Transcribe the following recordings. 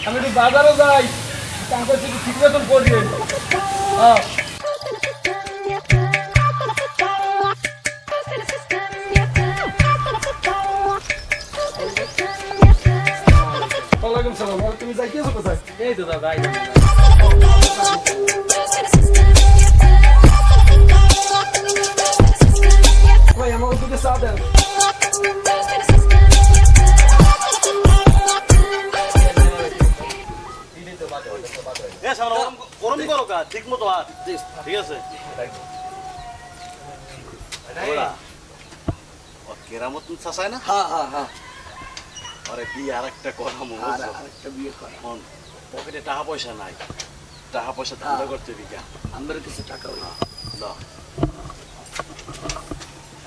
আমি একটু বাজারে যাই, কামটা যদি ঠিক মতন করিয়ে। হ্যাঁ ওয়ালাইকুম সালাম। তুমি যাইতেছো কোথায়? এই তো দাদা ভাই আমার দুটো চা দেন। গরম করো কা ঠিক মতো হাত ঠিক আছে কেরামত চাষায় না। হ্যাঁ হ্যাঁ হ্যাঁ আরে বিয়ে আর একটা করামো আরেকটা বিয়ে করা পকেটে টাকা পয়সা নাই, টাকা পয়সা ধান্দা করতে বিকা আমার কিছু টাকা হইল।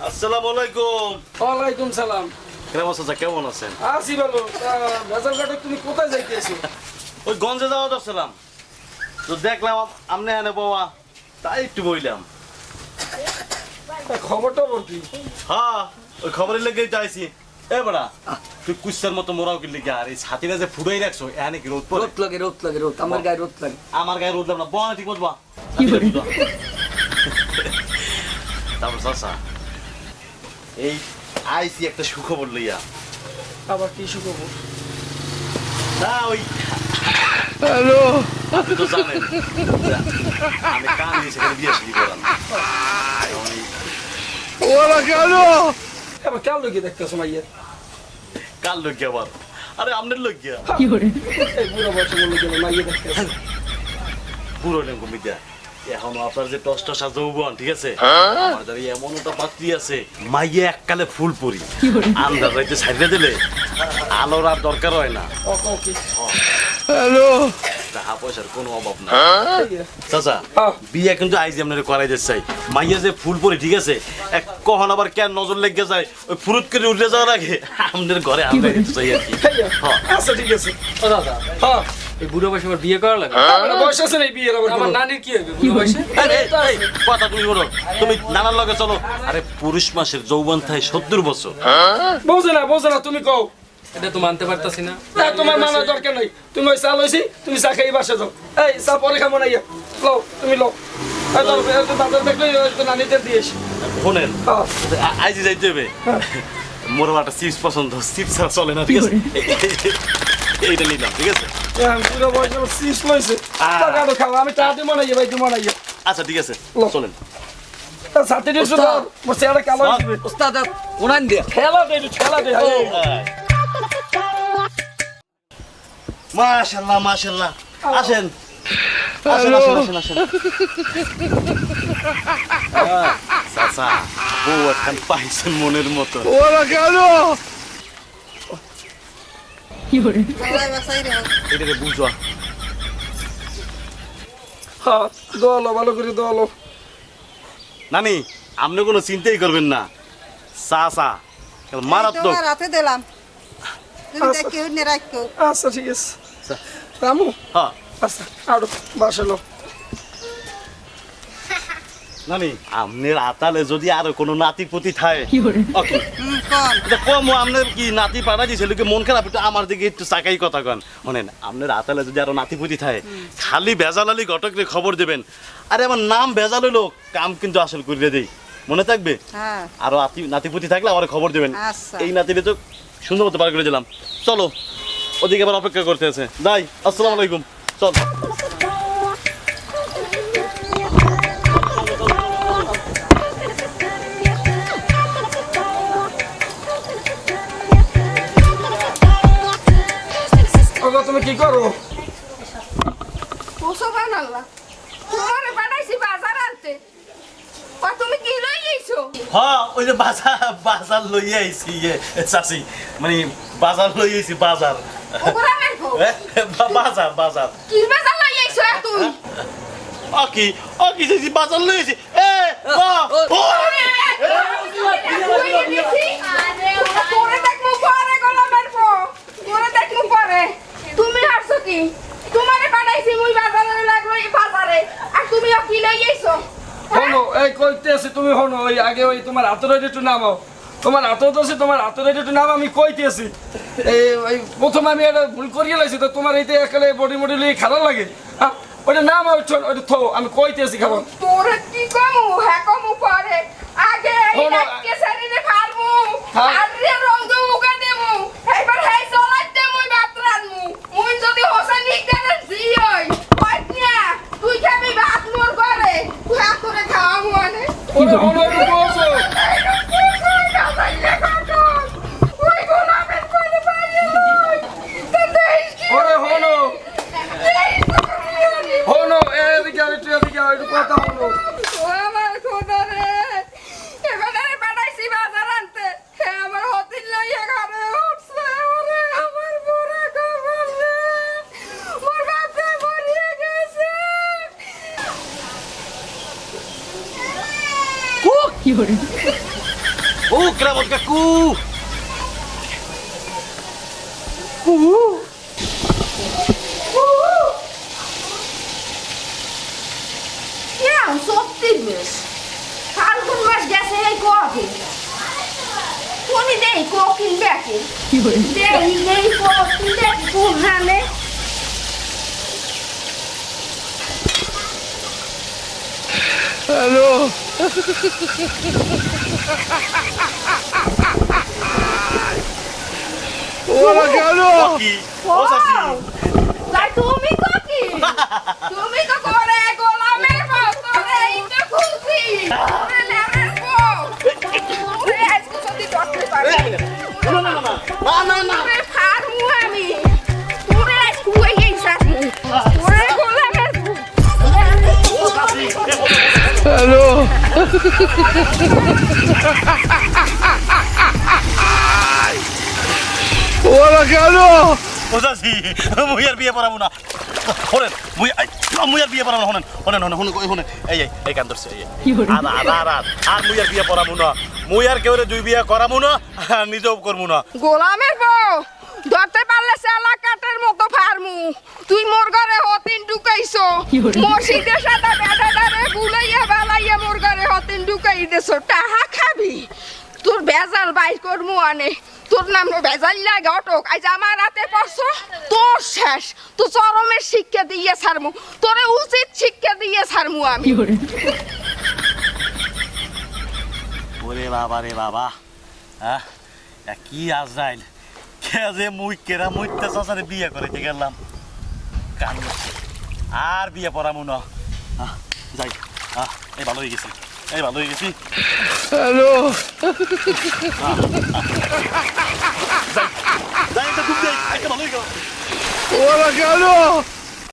আসসালামু আলাইকুম। ওয়ালাইকুম সালাম। কেরামত চাচা কেমন আছেন? আসি ভালো। ভেজাল ঘাটে তুমি কোথায় যাইতেছো? ওই গঞ্জে যাওয়া দরছিলাম তো দেখলাম আমনে এনে বাবা, তাই একটু বইলাম। খবরটা বল কি? হ্যাঁ ওই খবরের লেগেই চাইছি। এ বড়া তুই কুচ্ছার মতো মোরাও কি লিখে আর এই ছাতিটা যে ফুটাই রাখছো এখানে কি রোদ পড়ে? রোদ লাগে রোদ লাগে রোদ আমার গায়ে রোদ লাগে। আমার গায়ে রোদ না বল ঠিক মতো বা তারপর চাচা এই আইসি একটা সুখবর লইয়া। আবার কি সুখবর? না ওই হ্যালো, আপনি তো জানেন যে আমি কান দিয়ে সেখানে বিয়ে শুরু করান। ওরা কেন এবার কেন লুকিয়ে দেখতেছো মাইয়া? কার লোক আবার? আরে আপনার লোক গিয়া কি করে এই বুড়ো বয়সে বললো যে মাইয়া দেখতেছো। পুরো নেম মিডিয়া এখনো আপনার যে টস টসা যৌবন ঠিক আছে, আমার যারা এমন একটা পাত্রী আছে মাইয়ে এককালে ফুল পরি আন্দাজ হইতে ছাইড়ে দিলে আলোর আর দরকার হয় না। ওকে হ্যালো, টাকা পয়সার কোনো অভাব না চাচা। বিয়ে কিন্তু আইজি আপনার করাই দিতে চাই। মাইয়া যে ফুল পরি ঠিক আছে, এক কখন আবার কেন নজর লেগে যায় ওই ফুরুত করে উঠে যাওয়ার আগে আমাদের ঘরে আমরা দিতে চাই আর কি। আচ্ছা ঠিক আছে। ও দাদা হ্যাঁ এই বুড়ো বয়সে আমার বিয়ে করা লাগে? আমার বয়স আছে না এই বিয়ের আবার আমার কোনো? নানির কি হবে বুড়ো বয়সে? এই, কথা তুমি বলো, তুমি নানার লগে চলো। আরে পুরুষ মাসের যৌবন থাকে 70 বছর। বোঝে না তুমি কও। এটা তো মানতে পারতাছি না। না তোমার মানার দরকার নাই। তুমি ওই চা লইছি, তুমি চা খাই বাসে যাও। এই চা পরে খাবো না ইয়া। লও তুমি লও। এই তো দাদার দেখলে তো নানিদের দিয়েছি। শোনেন হ্যাঁ আইজি যাইতে হবে। মোর একটা চিপস পছন্দ, চিপস ছাড়া চলে না ঠিক আছে। এইটা নিলাম ঠিক আছে। পুরো বয়স সিস লইছে। টাকা তো খাও, আমি চা দিব না ভাই, তুমি না ইয়া। আচ্ছা ঠিক আছে চলেন। সাথে দিয়ে শুধু মোর চেহারা কালো হয়ে যাবে। ওস্তাদ উনান দিয়া ঠেলা দে একটু, ঠেলা দে। মাশাআল্লাহ মাশাআল্লাহ, আসেন আসেন আসেন আসেন আসেন। চাচা বউ একখান পাইছেন মনের মতো। ওরা কেন এটাকে বুঝো। হ্যাঁ দোয়ালো, ভালো করে দোয়ালো। নানি আপনি কোনো চিন্তাই করবেন না, চাচা মারাত্মক। রাতে দিলাম তুমি আচ্ছা। দেখি নে রাখো। আচ্ছা ঠিক আছে রামু। হ্যাঁ আচ্ছা আরো বাসালো। নানি আপনার আতালে যদি আরো কোনো নাতি পুতি থাকে ওকে কোন কম আপনার কি নাতি পাঠা দিয়েছিল কি মন খারাপ একটু আমার দিকে একটু চাকাই কথা কন। শোনেন আপনার আতালে যদি আরো নাতি পুতি থাকে খালি ভেজাল আলী ঘটকরে খবর দেবেন। আরে আমার নাম ভেজাল হলো কাম কিন্তু আসল করিয়ে দেই, মনে থাকবে। হ্যাঁ আরো নাতিপুতি থাকলে আমার খবর দেবেন। আচ্ছা। এই নাতিরে তো সুন্দর মতো পার করে দিলাম। চলো ওদিকে আবার অপেক্ষা করতে আছে। যাই, আসসালামু আলাইকুম। চল ওগো তুমি কি করো? ওসব বানাল্লা তোমারে পাঠাইছি বাজার আনতে। আর তুমি কি লই আইছো? হ্যাঁ ওই যে বাজার বাজার লইয়ে আইছি চাচি, মানে বাজার লইয়ে আইছি বাজার। ওগুলা রাখো। বাজার বাজার কি বাজার লই আইছো তুই? অকি অকি যে বাজার লইয়ে আইছি। এ তোরে দেখমু পরে গলা মারবো। তোরে দেখমু পরে। তুমি আসছো কি? তোমারে পাঠাইছি মুই বাজারে লাগলো এই বাজারে। আর তুমিও কি লই আইছো? হনো এই কইতে আছে তুমি হনো ওই আগে ওই তোমার হাতের ওই একটু নামাও। তোমার হাতে ধরছি, তোমার হাতের একটু নাম আমি কইতেছি। এই প্রথমে আমি এটা ভুল করিয়ে লাইছি, তো তোমার এইতে একেবারে বডি মডি লিয়ে খারাপ লাগে। হ্যাঁ, ওইটা নাম ওইটা থো, আমি কইতেছি খাবার। তোরে কি কমু হ্যাঁ কমু পরে আগে হলো, একে সারিনে ফারমু হ্যাঁ। আর রে রঙ মুগা দেমু এবার হেই চলাই দেমু বাতরানমু মুই যদি হোসেন ইকদারের জি হই কইত না তুই খাবি ভাত মোর করে তুই হাত করে খাওয়ামু আনে ওরে হলো একটু বসো। ওরে হলো হলো, এদিকে এদিকে একটু কথা হলো। আমার খোদা রে এবারে পাঠাইছি বাজার আনতে আমার হতিল লইয়া ঘরে উঠছে ওরে আমার বুড়া খবর রে মোর বাপে মরিয়ে গেছে ও কেরামত কাকু সত্যি বেশ ফাল্গুন মাস গেছে এই কবে কোনি দেই কোকিল দেখে দেই নেই কোকিল দেখে কোহানে কি ও সাসি তাই তুমি কোকি তুমি তো করে গোলামের বউ তোরে ইতে খুলছি তোরে লেমের বউ তোরে আজকে যদি ধরতে পারি তোরে ফারমু আমি তোরে আজকে হয়ে গেছিস তোরে গোলামের বউ ও সাসি মুই আর বিয়ে পড়াবো না শোনেন মুই আর বিয়ে পড়াবো না শোনেন এই কান ধরছে আর মুই আর বিয়ে পড়াবো না মুই আর কেউ দুই বিয়ে করাবো না আর নিজেও করবো না গোলামের বউ ধরতে পারলে সেলা কাটের মতো ফারমু তুই মোর ঘরে হতিন ঢুকাইছো মসজিদের সাথে বেটাদারে বুলাইয়া বালাইয়া মোর ঘরে হতিন ঢুকাই দেছো টাহা খাবি তোর বেজাল বাই করমু আনে তোর নাম বেজাল লাগে অটক আজ আমার রাতে পড়ছো তোর শেষ তুই চরমের শিক্ষা দিয়ে ছাড়মু তোরে উচিত শিক্ষা দিয়ে ছাড়মু আমি ওরে বাবা রে বাবা হ্যাঁ কি আজরাইল কে যে মুই কেরা মুইতে চাচারে বিয়ে করে গেলাম কান আর বিয়ে পড়াবো না যাই এই ভালো হয়ে গেছি হ্যালো যাই একটা ডুব দেই একটা ভালো হয়ে গেল ওরা কেন